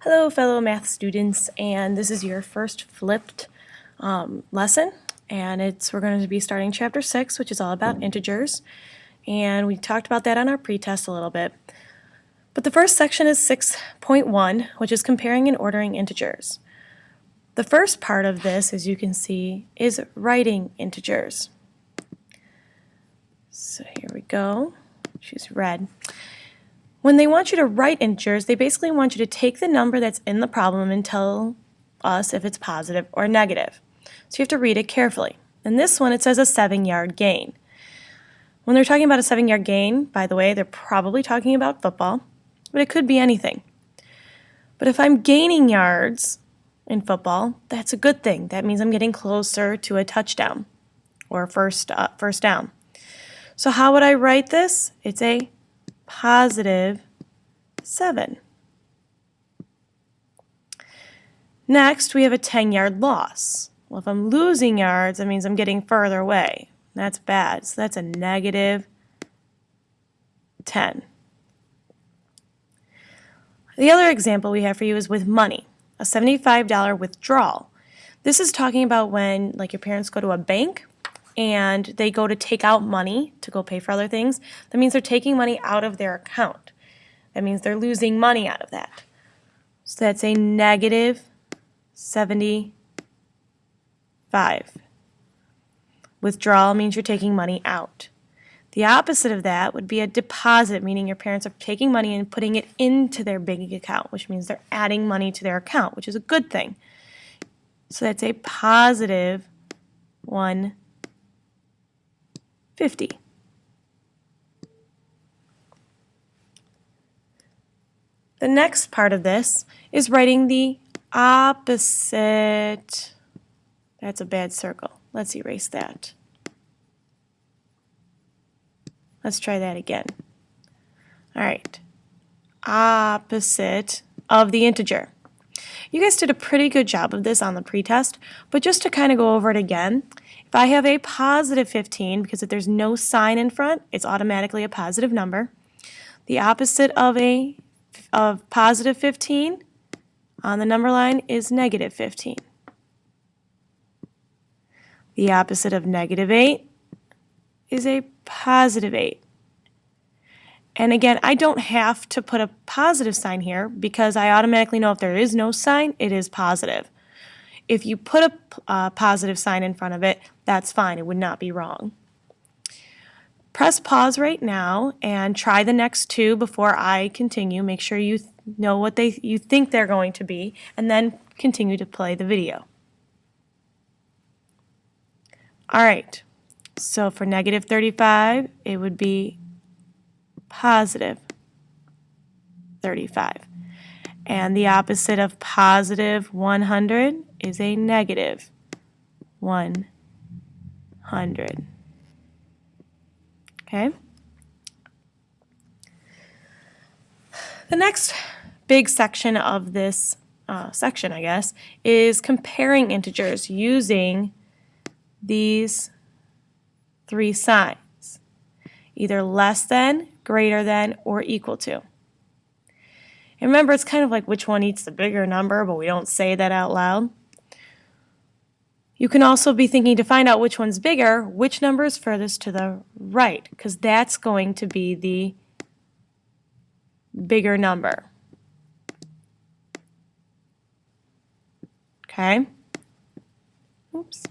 Hello fellow math students, and this is your first flipped lesson, and we're going to be starting chapter 6, which is all about integers, and we talked about that on our pretest a little bit. But the first section is 6.1, which is comparing and ordering integers. The first part of this, as you can see, is writing integers. So here we go. Choose red. When they want you to write integers, they basically want you to take the number that's in the problem and tell us if it's positive or negative. So you have to read it carefully. In this one, it says a 7-yard gain. When they're talking about a 7-yard gain, by the way, they're probably talking about football, but it could be anything. But if I'm gaining yards in football, that's a good thing. That means I'm getting closer to a touchdown or first down. So how would I write this? It's a positive 7. Next, we have a 10-yard loss. Well, if I'm losing yards, that means I'm getting further away. That's bad. So that's a negative 10. The other example we have for you is with money, a $75 withdrawal. This is talking about when, like, your parents go to a bank and they go to take out money to go pay for other things. That means they're taking money out of their account. That means they're losing money out of that. So that's a negative 75. Withdrawal means you're taking money out. The opposite of that would be a deposit, meaning your parents are taking money and putting it into their bank account, which means they're adding money to their account, which is a good thing. So that's a positive 150. The next part of this is writing the opposite. That's a bad circle. Let's erase that. Let's try that again. All right. Opposite of the integer. You guys did a pretty good job of this on the pretest, but just to kind of go over it again, if I have a positive 15, because if there's no sign in front, it's automatically a positive number. The opposite of positive 15 on the number line is negative 15. The opposite of negative 8 is a positive 8. And again, I don't have to put a positive sign here because I automatically know if there is no sign, it is positive. If you put a positive sign in front of it, that's fine. It would not be wrong. Press pause right now and try the next two before I continue. Make sure you know what you think they're going to be, and then continue to play the video. All right, so for negative 35, it would be positive 35. And the opposite of positive 100 is a negative 100. Okay? The next big section of this section, I guess, is comparing integers using these three signs, either less than, greater than, or equal to. And remember, it's kind of like which one eats the bigger number, but we don't say that out loud. You can also be thinking to find out which one's bigger, which number is furthest to the right, because that's going to be the bigger number. Okay? Oops.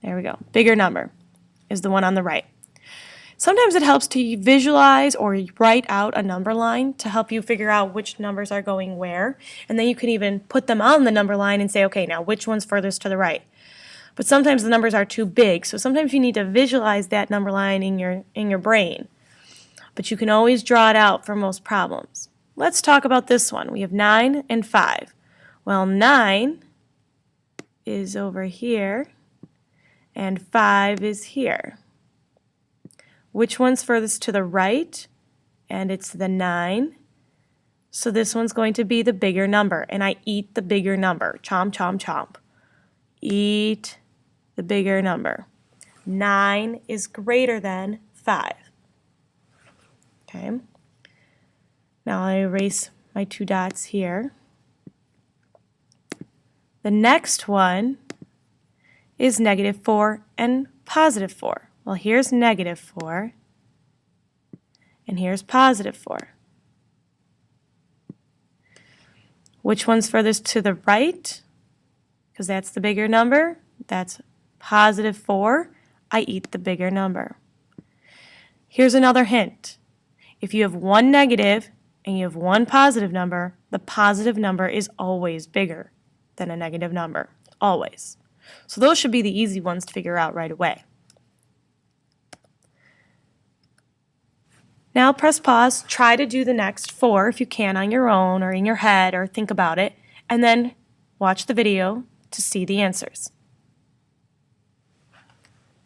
There we go. Bigger number is the one on the right. Sometimes it helps to visualize or write out a number line to help you figure out which numbers are going where, and then you can even put them on the number line and say, okay, now which one's furthest to the right? But sometimes the numbers are too big, so sometimes you need to visualize that number line in your brain. But you can always draw it out for most problems. Let's talk about this one. We have 9 and 5. Well, 9 is over here, and 5 is here. Which one's furthest to the right? And it's the 9. So this one's going to be the bigger number, and I eat the bigger number. Chomp, chomp, chomp. Eat the bigger number. 9 is greater than 5. Okay. Now I erase my two dots here. The next one is -4 and +4. Well, here's -4 and here's +4. Which one's furthest to the right? Because that's the bigger number. That's +4. I eat the bigger number. Here's another hint. If you have one negative and you have one positive number, the positive number is always bigger than a negative number. Always. So those should be the easy ones to figure out right away. Now press pause, try to do the next 4 if you can on your own or in your head or think about it, and then watch the video to see the answers.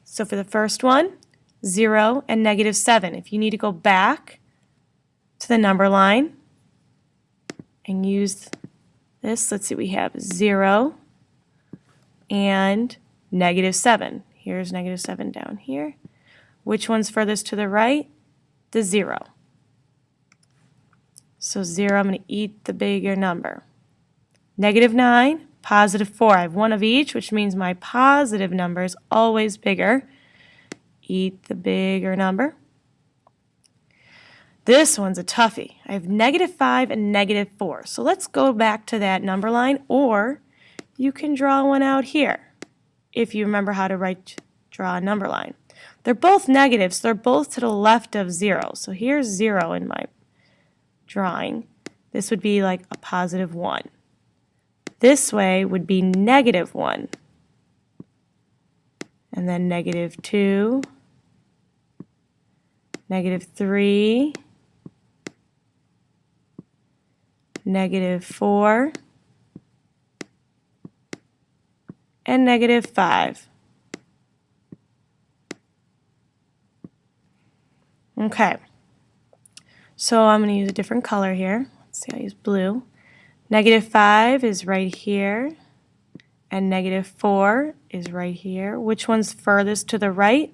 So for the first one, 0 and -7. If you need to go back to the number line and use this, let's see, we have 0 and -7. Here's -7 down here. Which one's furthest to the right? The 0. So 0, I'm going to eat the bigger number. -9, +4. I have one of each, which means my positive number is always bigger. Eat the bigger number. This one's a toughie. I have -5 and -4. So let's go back to that number line, or you can draw one out here if you remember how to draw a number line. They're both negatives, so they're both to the left of 0. So here's 0 in my drawing. This would be like a +1. This way would be -1. And then -2, -3, -4, and -5. Okay, so I'm going to use a different color here. Let's see, I'll use blue. -5 is right here, and -4 is right here. Which one's furthest to the right?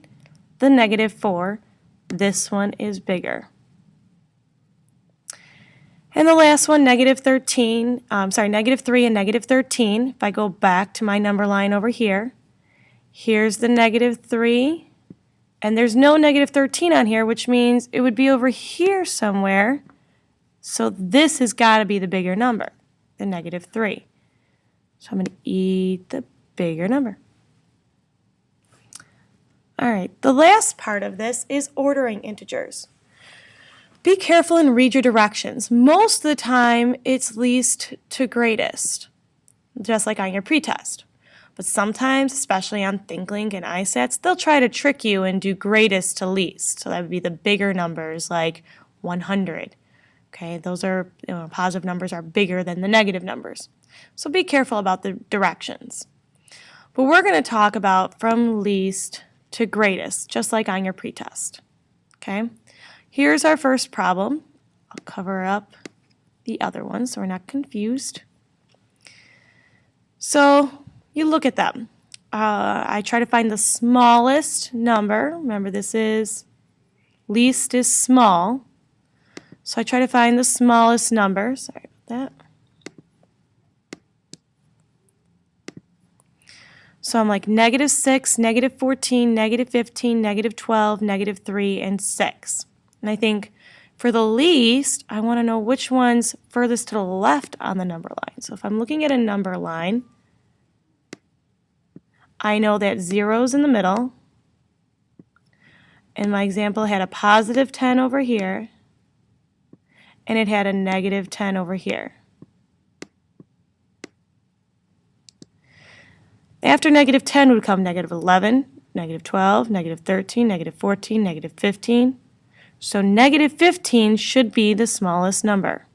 The -4. This one is bigger. And the last one, -3 and -13. If I go back to my number line over here, here's the -3. And there's no -13 on here, which means it would be over here somewhere. So this has got to be the bigger number, the -3. So I'm going to eat the bigger number. All right, the last part of this is ordering integers. Be careful and read your directions. Most of the time, it's least to greatest, just like on your pretest. But sometimes, especially on ThinkLink and ISATs, they'll try to trick you and do greatest to least. So that would be the bigger numbers like 100. Okay, those are, positive numbers are bigger than the negative numbers. So be careful about the directions. But we're going to talk about from least to greatest, just like on your pretest. Okay, here's our first problem. I'll cover up the other one so we're not confused. So you look at them. I try to find the smallest number. Remember, this is least is small. So I try to find the smallest number. Sorry about that. So I'm like -6, -14, -15, -12, -3, and 6. And I think for the least, I want to know which one's furthest to the left on the number line. So if I'm looking at a number line, I know that 0's in the middle. And my example had a +10 over here, and it had a -10 over here. After -10 would come -11, -12, -13, -14, -15. So -15 should be the smallest number.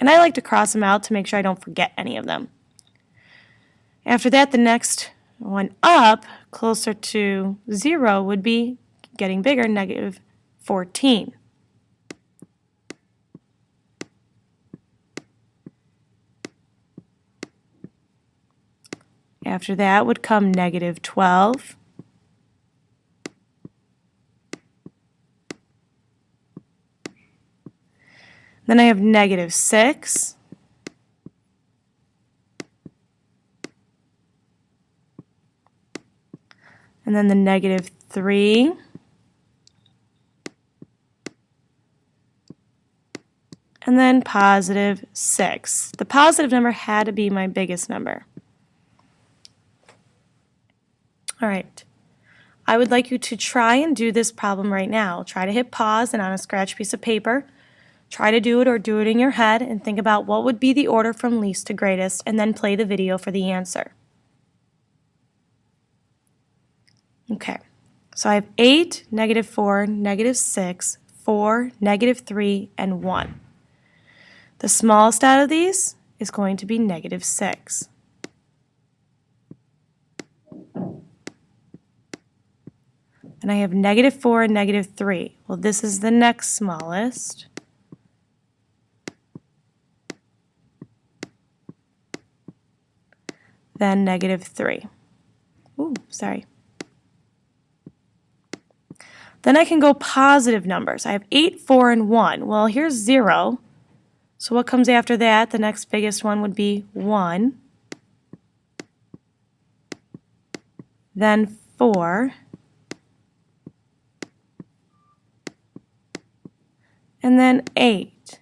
And I like to cross them out to make sure I don't forget any of them. After that, the next one up, closer to 0, would be getting bigger, -14. After that would come -12. Then I have -6. And then the -3. And then +6. The positive number had to be my biggest number. All right. I would like you to try and do this problem right now. Try to hit pause and on a scratch piece of paper. Try to do it or do it in your head and think about what would be the order from least to greatest and then play the video for the answer. Okay, so I have 8, -4, -6, 4, -3, and 1. The smallest out of these is going to be -6. And I have -4 and -3. Well, this is the next smallest. Then -3. Ooh, sorry. Then I can go positive numbers. I have 8, 4, and 1. Well, here's 0. So what comes after that? The next biggest one would be 1. Then 4. And then 8.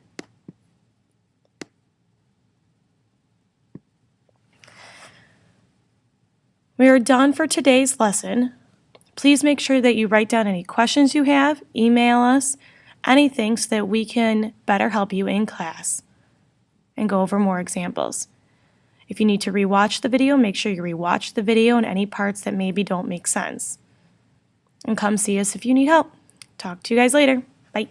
We are done for today's lesson. Please make sure that you write down any questions you have, email us, anything so that we can better help you in class and go over more examples. If you need to rewatch the video, make sure you rewatch the video and any parts that maybe don't make sense. And come see us if you need help. Talk to you guys later. Bye.